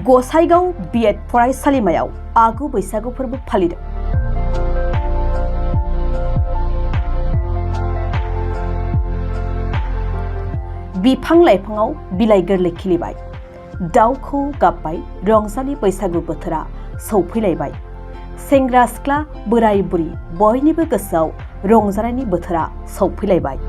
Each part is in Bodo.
गसाइगाव बिएड फरायसालिमायाव आगु बैसागु फोरबो फालिदों। बिफां लाइफाङाव बिलाइ गोरलै खिलिबाय, दाउखौ गाबबाय, रंजालि बैसागु बोथोरा सौफैलायबाय। सेंग्रा सिख्ला बोराय बुरि बयनिबो गोसोआव रंजानायनि बोथोरा सौफैलायबाय।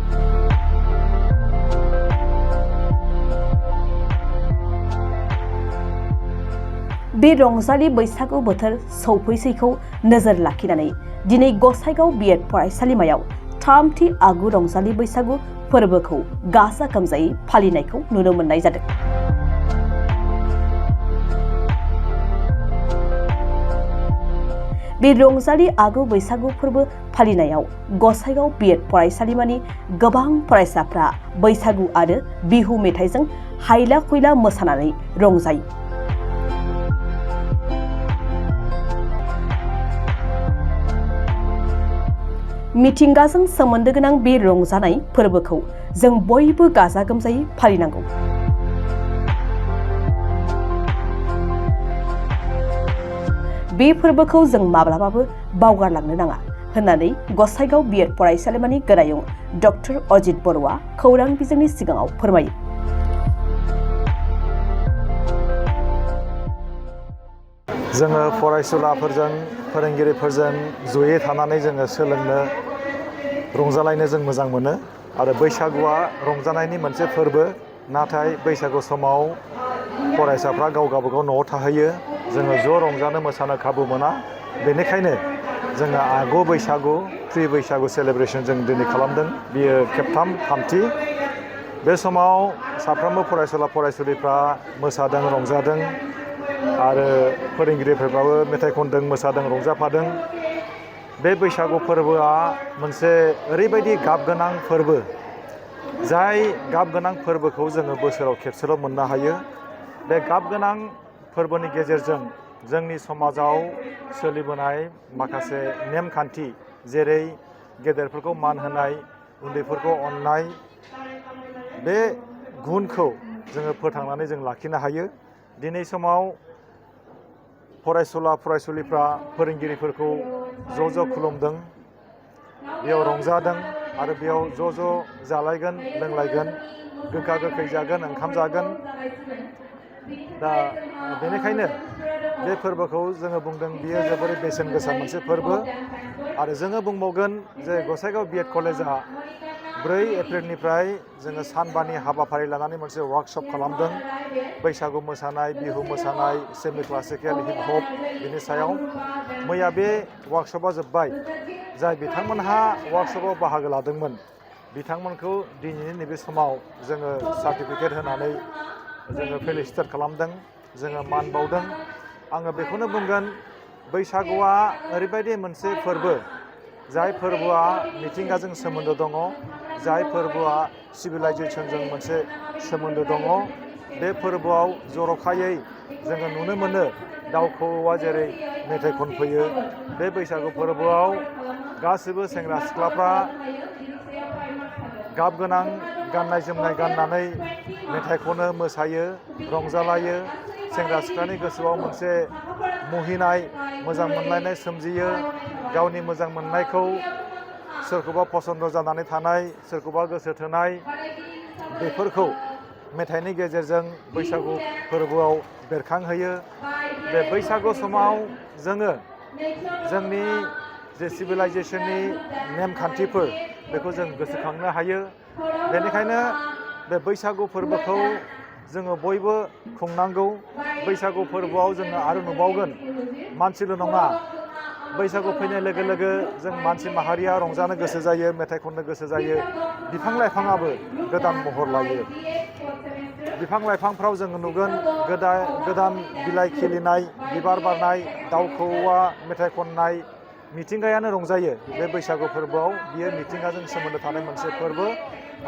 बे रंजालि बैसागु बोथोर सौफैसैखौ नोजोर लाखिनानै दिनै गसाइगाव बिएड फरायसालिमायाव थामथि आगु रंजालि बैसागु फोरबोखौ गाजा गोमजायै फालिनायखौ नुनो मोननाय जादों। बे रंजालि आगु बैसागु फोरबो फालिनायाव गसाइगाव बिएड फरायसालिमानि गोबां फरायसाफ्रा बैसागु आरो बिहु मेथाइजों हायला हुइला मोसानानै रंजायो। मिथिंगाजों सोमोन्दो गोनां बे रंजानाय फोरबोखौ जों बयबो गाजा गोमजायै फालिनांगौ। बे फोरबोखौ जों माब्लाबाबो बावगारलांनो नाङा होननानै गसाइगाव बिएड फरायसालिमानि गोरायुं डक्टर अजित बर'आ खौरां बिजोंनि सिगाङाव फोरमायो। जोङो फरायसुलाफोरजों फोरोंगिरिफोरजों जयै थानानै जोङो सोलोंनो रंजालायनो जों मोजां मोनो आरो बैसागुआ रंजानायनि मोनसे फोरबो। नाथाय बैसागु समाव फरायसाफ्रा गाव गावबागाव न'आव थाहैयो, जोङो ज' रंजानो मोसानो खाबु मोना। बेनिखायनो जोङो आगु बैसागु प्रि बैसागु सेलेब्रेसन जों दिनै खालामदों। बियो थामथि। बे समाव साफ्रोमबो फरायसुला फरायसुलिफ्रा मोसादों, रंजादों आरो फोरोंगिरिफोराबो मेथाइ खनदों, मोसादों, रंजाफादों। बे बैसागु फोरबोआ मोनसे ओरैबायदि गाब गोनां फोरबो, जाय गाब गोनां फोरबोखौ जोङो बोसोराव खेबसेल' मोननो हायो। बे गाब गोनां फोरबोनि गेजेरजों जोंनि समाजाव सोलिबोनाय माखासे नेमखान्थि, जेरै गेदेरफोरखौ मान होनाय, उन्दैफोरखौ अननाय, बे गुनखौ जोङो फोथांनानै जों लाखिनो हायो। दिनै समाव फरायसुला फरायसुलिफ्रा फोरोंगिरिफोरखौ ज' ज' खुलुमदों, बेयाव रंजादों आरो बेयाव ज' ज' जालायगोन, लोंलायगोन, गोखा गोखै जागोन, ओंखाम जागोन। दा बेनिखायनो बे फोरबोखौ जोङो बुंदों बियो जोबोरै बेसेन गोसा मोनसे फोरबो। आरो जोङो बुंबावगोन जे गसाइगाव बिएड कलेजआ 4 एप्रिलनिफ्राय जोङो सानबानि हाबाफारि लानानै मोनसे वार्कशप खालामदों। बैसागु मोसानाय, बिहु मोसानाय, सेमि क्लासिकेल, हिप हप, बिनि सायाव मैया बे वार्कशपआ जोब्बाय। जाय बिथांमोनहा वार्कशपआव बाहागो लादोंमोन, बिथांमोनखौ दिनैनि नैबे समाव जोङो सार्टिफिकेट होनानै जोङो फेलिसिटेट खालामदों, जोङो मान बावदों। आङो बेखौनो बुंगोन, बैसागुआ ओरैबायदि मोनसे फोरबो, जाय फोरबोआ मिथिंगाजों सोमोन्दो दङ, जाय फोरबोआ सिभिलाइजेसनजों मोनसे सोमोन्दो दङ। बे फोरबोआव जर'खायै जोङो नुनो मोनो दाउ खौवौआ जेरै मेथाइ खनफैयो। बे बैसागु फोरबोआव गासिबो सेंग्रा सिख्लाफ्रा गाब गोनां गाननाय जोमनाय गाननानै मेथाइ खनो, मोसायो, रंजालायो। सेंग्रा सिख्लानि गोसोआव मोनसे मुहिनाय, मोजां मोनलायनाय सोमजियो। गावनि मोजां मोननायखौ सोरखौबा फसन्द जानानै थानाय, सोरखौबा गोसो थोनाय, बेफोरखौ मेथाइनि गेजेरजों बैसागु फोरबोआव बेरखांहोयो। बे बैसागु समाव जोङो जोंनि जे सिभिलाइजेसननि नेमखान्थिफोर, बेखौ जों गोसोखांनो हायो। बेनिखायनो बे बैसागु फोरबोखौ जोङो बयबो खुंनांगौ। बैसागु फोरबोआव जोङो आरो नुबावगोन, मानसिल' नङा, बैसागु फैनाय लोगो लोगो जों मानसि माहारिया रंजानो गोसो जायो, मेथाइ खननो गोसो जायो। बिफां लाइफाङाबो गोदान महर लायो। बिफां लाइफांफ्राव जोङो नुगोन गोदान बिलाइ खिलिनाय, बिबार बारनाय, दाउ खौवौआ मेथाइ खननाय, मिथिंगायानो रंजायो। बे बैसागु फोरबोआव बियो मिथिंगाजों सोमोन्दो थानाय मोनसे फोरबो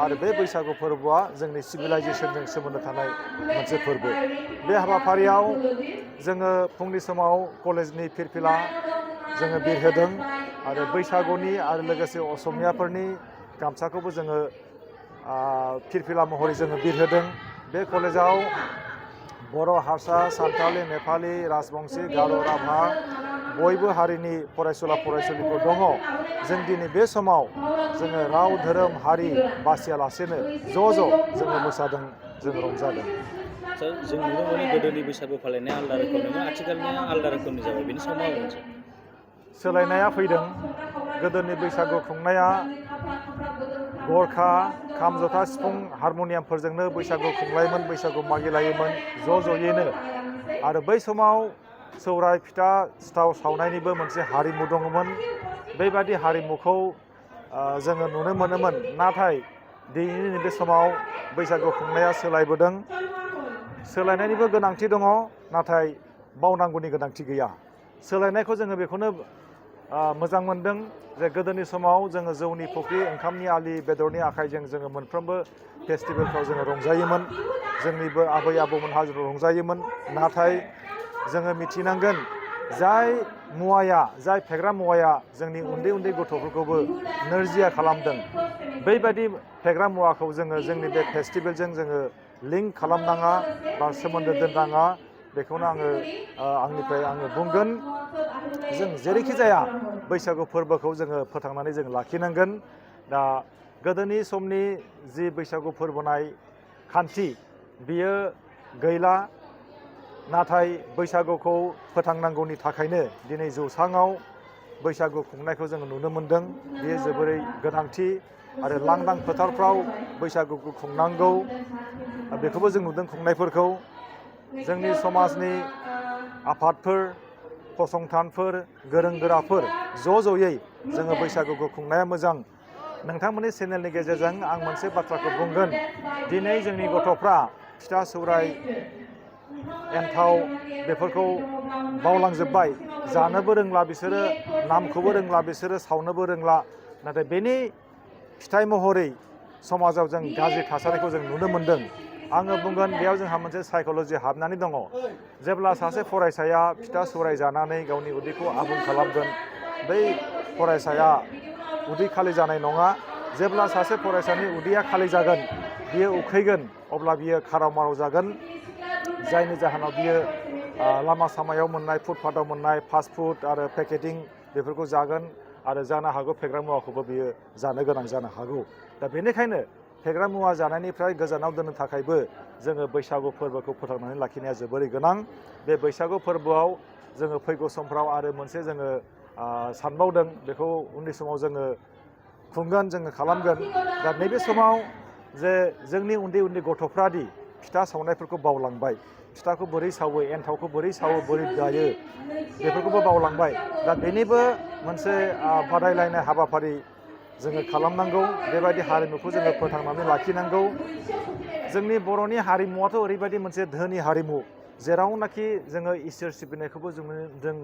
आरो बे बैसागु फोरबोआ जोंनि सिभिलाइजेसनजों सोमोन्दो थानाय मोनसे फोरबो। बे हाबाफारियाव जोङो फुंनि समाव कलेजनि फिरफिला जोङो बिरहोदों आरो बैसागुनि आरो लोगोसे असमियाफोरनि गामसाखौबो जोङो फिरफिला महरै जोङो बिरहोदों। बे कलेजाव बर' हारसा सानथालि नेपालि राजबंसि गार' राभा बयबो हारिनि फरायसुला फरायसुलिफोर दङ। जों दिनै बे समाव जोङो राव धोरोम हारि बासियालासेनो ज' जोङो मोसादों, जोङो रंजादों। जों नुनो मोनो गोदोनि बैसागु फालिनाया आलदा रोखोमनिमोन, आथिखालनिया आलदा रोखोमनि जाबाय, बेनि सायाव मा बुंगोन सार? सोलायनाया फैदों। गोदोनि बैसागु खुंनाया गरखा, खाम, जथा, सिफुं, हारमनियामफोरजोंनो बैसागु खुंलायोमोन, बैसागु मागिलायोमोन ज'यैनो। आरो बै समाव सौराय, फिथा, सिथाव सावनायनिबो मोनसे हारिमु दङमोन। बेबादि हारिमुखौ जोङो नुनो मोनोमोन। नाथाय दिनैनि बे समाव बैसागु खुंनाया सोलायबोदों। सोलायनायनिबो गोनांथि दङ, नाथाय बावनांगौनि गोनांथि गैया। सोलायनायखौ जोङो बेखौनो मोजां मोनदों जे गोदोनि समाव जोङो जौनि फुख्रि, ओंखामनि आलि, बेदरनि आखाइजों जोङो मोनफ्रोमबो फेस्टिभेलफ्राव जोङो रंजायोमोन। जोंनिबो आबै आबौमोनहा रंजायोमोन। नाथाय जोङो मिथिनांगोन, जाय फेग्रा मुवाया जोंनि उन्दै उन्दै गथ'फोरखौबो नोरजिया खालामदों, बैबायदि फेग्रा मुवाखौ जोङो जोंनि बे फेस्टिभेलजों जोङो लिंक खालामनाङा बा सोमोन्दो दोननाङा। बेखौनो आंनिफ्राय बुंगोन। जों जेरैखि जाया बैसागु फोरबोखौ जोङो फोथांनानै जों लाखिनांगोन। दा गोदोनि समनि जि बैसागु फोरबोनाय खान्थि बियो गैला। नाथाय बैसागुखौ फोथांनांगौनि थाखायनो दिनै जौसाङाव बैसागु खुंनायखौ जोङो नुनो मोनदों। बेयो जोबोरै गोनांथि। आरो लांदां फोथारफ्राव बैसागुखौ खुंनांगौ, बेखौबो जों नुदों खुंनायफोरखौ। जोंनि समाजनि आफादफोर, फसंथानफोर, गोरों गोराफोर ज'यै जोङो बैसागुखौ खुंनाया मोजां। नोंथांमोननि चेनेलनि गेजेरजों आं मोनसे बाथ्राखौ बुंगोन। दिनै जोंनि गथ'फ्रा फिथा सौराय एन्थाव बेफोरखौ बावलांजोब्बाय। जानोबो रोंला बिसोरो, नामखौबो रोंला बिसोरो, सावनोबो रोंला। नाथाय बेनि फिथाइ महरै समाजाव जों गाज्रि थासारिखौ जों नुनो मोनदों। आङो बुंगोन, बेयाव जोंहा मोनसे साइक'लजि हाबनानै दङ। जेब्ला सासे फरायसाया फिथा सौराय जानानै गावनि उदैखौ आबुं खालामगोन, बै फरायसाया उदै खालि जानाय नङा। जेब्ला सासे फरायसानि उदैया खालि जागोन, बियो उखैगोन, अब्ला बियो खाराव माराव जागोन। जायनि जाहोनाव बियो लामा सामायाव मोननाय, फुटपाथाव मोननाय फास्ट फुड आरो पेकेटिं बेफोरखौ जागोन। आरो जानो हागौ फेग्रा मुवाखौबो बियो जानो गोनां जानो हागौ। दा बेनिखायनो फेग्रा मुवा जानायनिफ्राय गोजानाव दोननो थाखायबो जोङो बैसागु फोरबोखौ फोथांनानै लाखिनाया जोबोरै गोनां। बे बैसागु फोरबोआव जोङो फैगौ समफ्राव आरो मोनसे जोङो सानबावदों, बेखौ उननि समाव जोङो खुंगोन, जोङो खालामगोन। दा नैबे समाव जे जोंनि उन्दै उन्दै गथ'फ्रादि फिथा सावनायफोरखौ बावलांबाय, फिथाखौ बोरै सावो, एन्थावखौ बोरै सावो, बोरै दायो, बेफोरखौबो बावलांबाय। दा बेनिबो मोनसे बादायलायनाय हाबाफारि जोङो खालामनांगौ। बेबायदि हारिमुखौ जोङो फोथांनानै लाखिनांगौ। जोंनि बर'नि हारिमुवाथ' ओरैबायदि मोनसे धोनि हारिमु, जेरावनाखि जोङो इसोर सिबिनायखौबो जों